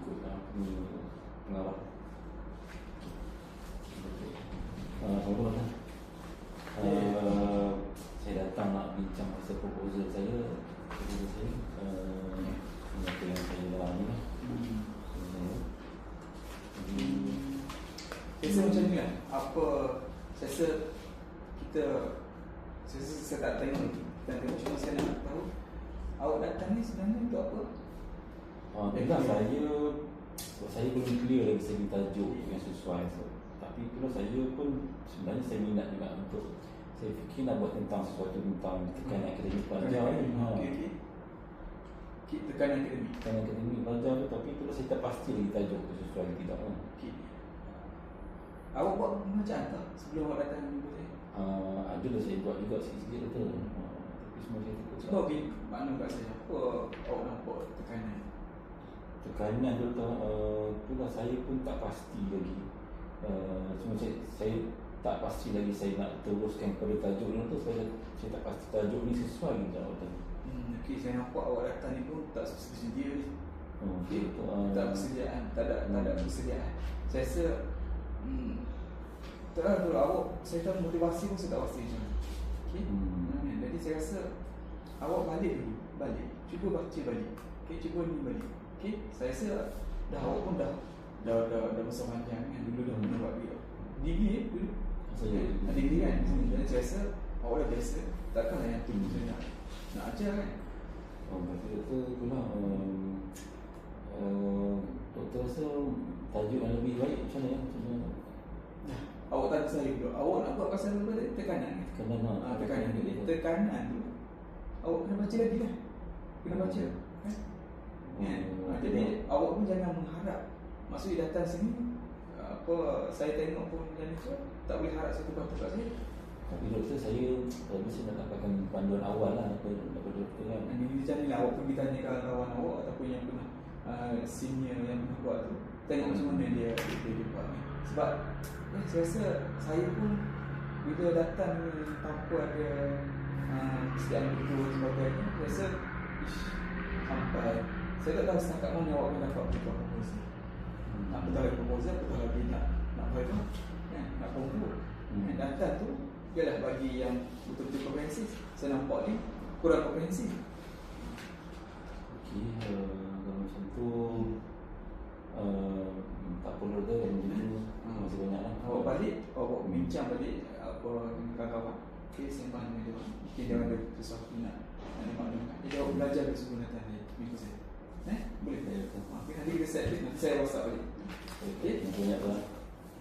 ikut ni pengarah. Apa lah? Saya datang nak bincang pasal proposal saya. Apa yang saya alami lah. Saya rasa macam ni kan, apa saya rasa kita, saya tak tengok, cuma saya nak tahu awak datang ni sebenarnya untuk apa? Tentang saya belum clear lagi segi tajuk yang sesuai. Tapi kalau saya pun sebenarnya saya minat juga untuk, saya fikir nak buat tentang sesuatu tentang tekanan akademik pelajar ni. Tekanan akademik. Tekanan akademik pelajar tu, tapi kalau saya tak pasti lagi tajuk tu sesuai ke tidak. Awak buat pembacaan tak sebelum awak datang jumpa saya? Adalah saya buat juga sikit-sikit tu. Tapi semua saya takut. Cuba beri makna kat saya, apa awak nampak tekanan? Tekanan tu itulah saya pun tak pasti lagi. Cuma saya tak pasti lagi saya nak teruskan pada tajuk ni tu. Saya tak pasti tajuk ni sesuai dengan awak tadi. Saya nampak awak datang ni pun tak sedia ni. Tak persediaan, tak ada persediaan. Saya rasa tak ada awak, saya tahu motivasi pun saya tak pasti macam mana. Jadi saya rasa awak balik dulu, cuba baca balik. Cuba ni balik. Saya rasa awak pun dah masa panjang kan, dulu dah pernah buat degree dulu. Degree kan. Dan saya rasa awak dah biasa. Takkanlah yang tu saya nak ajar kan. Doktor pula doktor rasa tajuk yang lebih baik macam mana? Awak tanya saya dulu, awak nak buat pasal apa tadi? Tekanan. Tekanan. Jadi tekanan tu awak kena baca lagi lah. Kena baca kan? Jadi awak pun jangan mengharap. Maksudnya datang sini saya tengok pun macam tu, tak boleh harap satu batu kat saya. Tapi doktor saya mesti nak dapatkan panduan awal lah daripada doktor kan. Ini macam ni lah, awak pergi tanya kawan awak ataupun yang pernah senior yang pernah buat tu, tengok macam mana dia buat ni. Sebab saya rasa saya pun bila datang ni tanpa ada kesediaan buku dan sebagainya, saya rasa sampai saya tak tahu setakat mana awak akan dapat buku proposal. Apatah lagi proposal, apatah lagi nak viva, nak konkur. Datang tu ialah bagi yang betul-betul komprehensif. Saya nampak ni kurang komprehensif. Kalau macam tu tak perlu dah masih banyak lah. Awak balik, awak bincang balik apa dengan kawan-kawan. Sembang dengan dia. Mungkin dia ada sesuatu nak dimaklumkan. Jadi awak belajar dari sebelum datang dia minggu saya. Boleh? Nanti kita set, nanti saya WhatsApp balik. Banyak